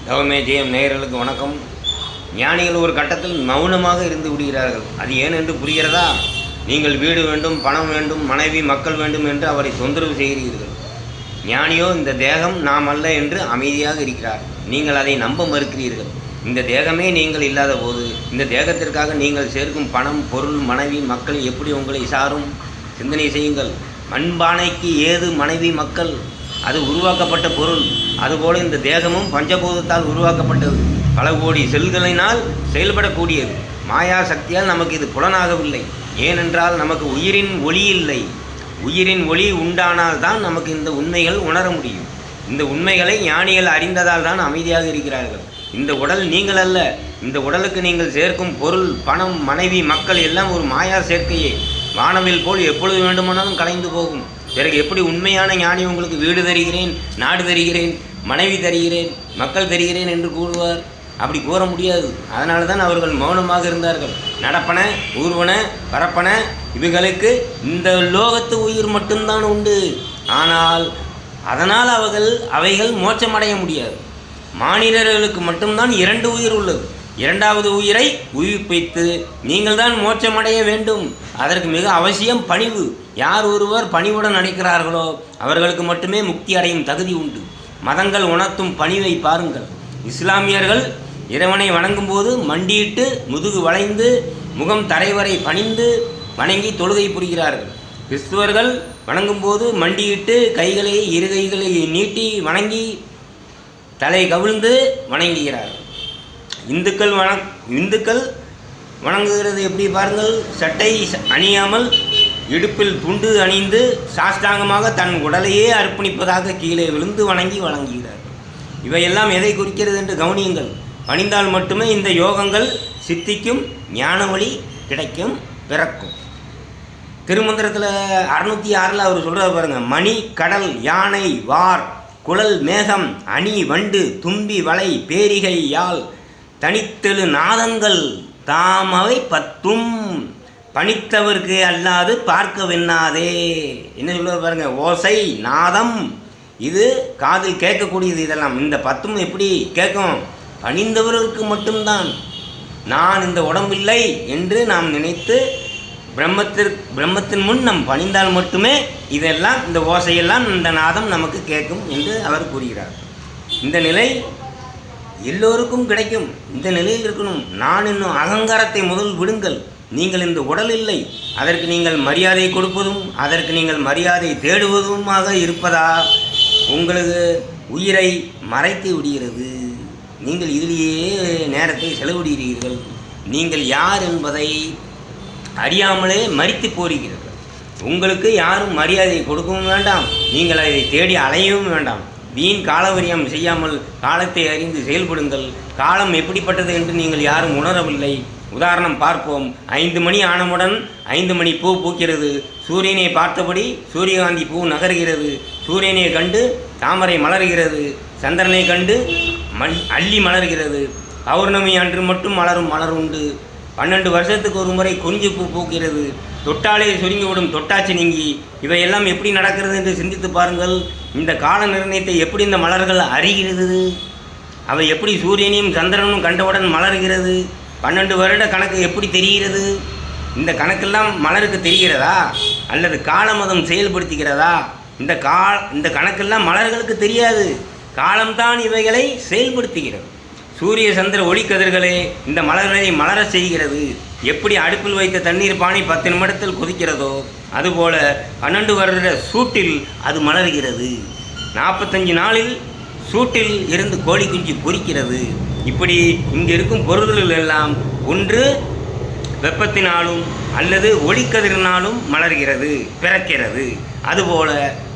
தவமே ஜெயம் நேயர்களுக்கு வணக்கம். ஞானிகள் ஒரு கட்டத்தில் மௌனமாக இருந்து விடுகிறார்கள். அது ஏன் என்று புரிகிறதா? நீங்கள் வீடு வேண்டும், பணம் வேண்டும், மனைவி மக்கள் வேண்டும் என்று அவரை தொந்தரவு செய்கிறீர்கள். ஞானியோ இந்த தேகம் நாம் அல்ல என்று அமைதியாக இருக்கிறார். நீங்கள் அதை நம்ப மறுக்கிறீர்கள். இந்த தேகமே நீங்கள் இல்லாத போது இந்த தேகத்திற்காக நீங்கள் சேர்க்கும் பணம், பொருள், மனைவி மக்கள் எப்படி உங்களை சாரும்? சிந்தனை செய்யுங்கள். மண்பானைக்கு ஏது மனைவி மக்கள்? அது உருவாக்கப்பட்ட பொருள். அதுபோல இந்த தேகமும் பஞ்சபூதத்தால் உருவாக்கப்பட்டது. பல கோடி செல்களினால் செயல்படக்கூடியது. மாயா சக்தியால் நமக்கு இது புலனாகவில்லை. ஏனென்றால் நமக்கு உயிரின் ஒளி இல்லை. உயிரின் ஒளி உண்டானால் தான் நமக்கு இந்த உண்மைகள் உணர முடியும். இந்த உண்மைகளை ஞானிகள் அறிந்ததால் தான் அமைதியாக இருக்கிறார்கள். இந்த உடல் நீங்கள் அல்ல. இந்த உடலுக்கு நீங்கள் சேர்க்கும் பொருள், பணம், மனைவி மக்கள் எல்லாம் ஒரு மாயா சேர்க்கையே. வானவில் போல் எப்பொழுது வேண்டுமானாலும் கலைந்து போகும். பிறகு எப்படி உண்மையான ஞானி உங்களுக்கு வீடு தருகிறேன், நாடு தருகிறேன், மனைவி தருகிறேன், மக்கள் தருகிறேன் என்று கூறுவார்? அப்படி கூற முடியாது. அதனால தான் அவர்கள் மௌனமாக இருந்தார்கள். நடப்பன, ஊர்வன, பரப்பன இவைகளுக்கு இந்த லோகத்து உயிர் மட்டும்தான் உண்டு. ஆனால் அதனால் அவைகள் மோட்சமடைய முடியாது. மானிடர்களுக்கு மட்டும்தான் 2 உயிர் உள்ளது. 2வது உயிரை உயிர்ப்பித்து நீங்கள் தான் மோட்சமடைய வேண்டும். அதற்கு மிக அவசியம் பணிவு. யார் ஒருவர் பணிவுடன் நடக்கிறார்களோ அவர்களுக்கு மட்டுமே முக்தி அடையும் தகுதி உண்டு. மதங்கள் உணர்த்தும் பணிவை பாருங்கள். இஸ்லாமியர்கள் இறைவனை வணங்கும் போது மண்டியிட்டு முதுகு வளைந்து முகம் தரைவரை பணிந்து வணங்கி தொழுகை புரிகிறார்கள். கிறிஸ்துவர்கள் வணங்கும் போது மண்டியிட்டு இரு கைகளை நீட்டி வணங்கி தலை கவிழ்ந்து வணங்குகிறார்கள். இந்துக்கள் வணங்குகிறது எப்படி பாருங்கள். சட்டை அணியாமல் இடுப்பில் துண்டு அணிந்து சாஷ்டாங்கமாக தன் உடலையே அர்ப்பணிப்பதாக கீழே விழுந்து வணங்குகிறார்கள். இவையெல்லாம் எதை குறிக்கிறது என்று கவனியுங்கள். பணிந்தால் மட்டுமே இந்த யோகங்கள் சித்திக்கும், ஞான வழி கிடைக்கும், பிறக்கும். திருமந்திரத்தில் 606 அவர் சொல்கிறார் பாருங்க. மணி, கடல், யானை, வார், குழல், மேகம், அணி, வண்டு, தும்பி, வளை, பேரிகை, யாழ், தனித்தெழு நாதங்கள் தாமவை 10ம் பணித்தவர்க்கு அல்லாது பார்க்க வெண்ணாதே. என்ன சொல்லுவார் பாருங்க. ஓசை, நாதம், இது காதில் கேட்கக்கூடியது. இதெல்லாம் இந்த 10ம் எப்படி கேட்கும்? பணிந்தவர்களுக்கு மட்டும்தான். நான் இந்த உடம்பில்லை என்று நாம் நினைத்து பிரம்மத்தின் முன் நம் பணிந்தால் மட்டுமே இதெல்லாம், இந்த ஓசையெல்லாம், இந்த நாதம் நமக்கு கேட்கும் என்று அவர் கூறுகிறார். இந்த நிலை எல்லோருக்கும் கிடைக்கும். இந்த நிலையில் இருக்கணும். நான் இன்னும் அகங்காரத்தை முதல் விடுங்கள். நீங்கள் இந்த உடல் இல்லை. அதற்கு நீங்கள் மரியாதை கொடுப்பதும் அதற்கு நீங்கள் மரியாதை தேடுவதுமாக இருப்பதா உங்களுக்கு உயிரை மறைத்து விடுகிறது. நீங்கள் இதிலேயே நேரத்தை செலவிடுகிறீர்கள். நீங்கள் யார் என்பதை அறியாமலே மறித்து போகிறீர்கள். உங்களுக்கு யாரும் மரியாதை கொடுக்கவும் வேண்டாம். நீங்கள் அதை தேடி அலையவும் வேண்டாம். வீண் காலவரியம் செய்யாமல் காலத்தை அறிந்து செயல்படுங்கள். காலம் எப்படிப்பட்டது என்று நீங்கள் யாரும் உணரவில்லை. உதாரணம் பார்ப்போம். 5 மணி ஆனவுடன் 5 மணி பூ பூக்கிறது. சூரியனை பார்த்தபடி சூரியகாந்தி பூ நகர்கிறது. சூரியனை கண்டு தாமரை மலர்கிறது. சந்திரனை கண்டு அள்ளி மலர்கிறது. பௌர்ணமி அன்று மட்டும் மலரும் மலர் உண்டு. 12 வருஷத்துக்கு ஒரு முறை குறிஞ்சி பூ பூக்கிறது. தொட்டாலே சுருங்கிவிடும் தொட்டாச்சி நீங்கி. இவையெல்லாம் எப்படி நடக்கிறது என்று சிந்தித்து பாருங்கள். இந்த கால நிர்ணயத்தை எப்படி இந்த மலர்கள் அறிகிறது? அவை எப்படி சூரியனையும் சந்திரனும் கண்டவுடன் மலர்கிறது? 12 வருட கணக்கு எப்படி தெரிகிறது? இந்த கணக்கெல்லாம் மலருக்கு தெரிகிறதா? அல்லது காலமதம் செயல்படுத்துகிறதா? இந்த கணக்கெல்லாம் மலர்களுக்கு தெரியாது. காலம்தான் இவைகளை செயல்படுத்துகிறது. சூரிய சந்திர ஒளிக்கதிர்களே இந்த மலர்களை மலர செய்கிறது. எப்படி அடுப்பில் வைத்த தண்ணீர் பானை 10 நிமிடத்தில் கொதிக்கிறதோ அதுபோல 12 வருட சூட்டில் அது மலர்கிறது. 45 நாளில் சூட்டில் இருந்து கோழி குஞ்சு பொரிக்கிறது. இப்படி இங்கு இருக்கும் பொருள்கள் எல்லாம் ஒன்று வெப்பத்தினாலும் அல்லது ஒளிக்கதிரினாலும் மலர்கிறது, பிறக்கிறது. அதுபோல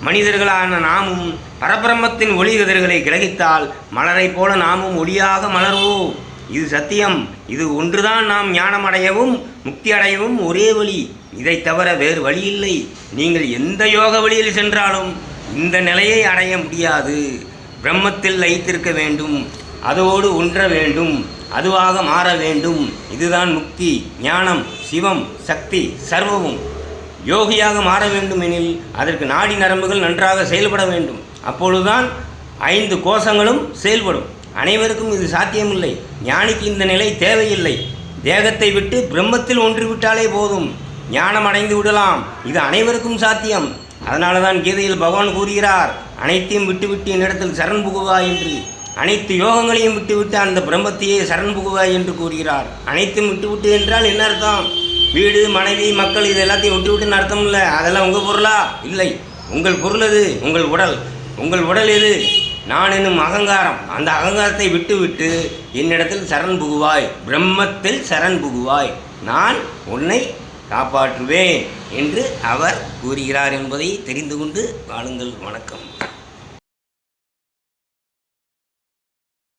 மனிதர்களான நாமும் பரபிரம்மத்தின் ஒளிக்கதிர்களை கிரகித்தால் மலரை போல நாமும் ஒளியாக மலர்வோம். இது சத்தியம். இது ஒன்றுதான் நாம் ஞானம் அடையவும் முக்தி அடையவும் ஒரே வழி. இதை தவிர வேறு வழி இல்லை. நீங்கள் எந்த யோக வழியில் சென்றாலும் இந்த நிலையை அடைய முடியாது. பிரம்மத்தில் லயித்திருக்க வேண்டும். அதோடு ஒன்ற வேண்டும். அதுவாக மாற வேண்டும். இதுதான் முக்தி, ஞானம், சிவம், சக்தி, சர்வமும். யோகியாக மாற வேண்டுமெனில் அதற்கு நாடி நரம்புகள் நன்றாக செயல்பட வேண்டும். அப்பொழுதுதான் 5 கோஷங்களும் செயல்படும். அனைவருக்கும் இது சாத்தியமில்லை. ஞானிக்கு இந்த நிலை தேவையில்லை. தேகத்தை விட்டு பிரம்மத்தில் ஒன்று விட்டாலே போதும், ஞானம் அடைந்து விடலாம். இது அனைவருக்கும் சாத்தியம். அதனால தான் கீதையில் பகவான் கூறுகிறார், அனைத்தையும் விட்டுவிட்டு என்னிடத்தில் சரண் புகுவாய் என்று. அனைத்து யோகங்களையும் விட்டுவிட்டு அந்த பிரம்மத்தையே சரண் புகுவாய் என்று கூறுகிறார். அனைத்தும் விட்டுவிட்டு என்றால் என்ன அர்த்தம்? வீடு, மனைவி, மக்கள் இது எல்லாத்தையும் விட்டுவிட்டுன்னு அர்த்தம் இல்லை. அதெல்லாம் உங்கள் பொருளா? இல்லை. உங்கள் பொருள் எது? உங்கள் உடல். உங்கள் உடல் எது? நான் என்னும் அகங்காரம். அந்த அகங்காரத்தை விட்டுவிட்டு என்னிடத்தில் சரண் புகுவாய், பிரம்மத்தில் சரண் புகுவாய், நான் உன்னை காப்பாற்றுவேன் என்று அவர் கூறுகிறார் என்பதை தெரிந்து கொண்டு வாழுங்கள். வணக்கம்.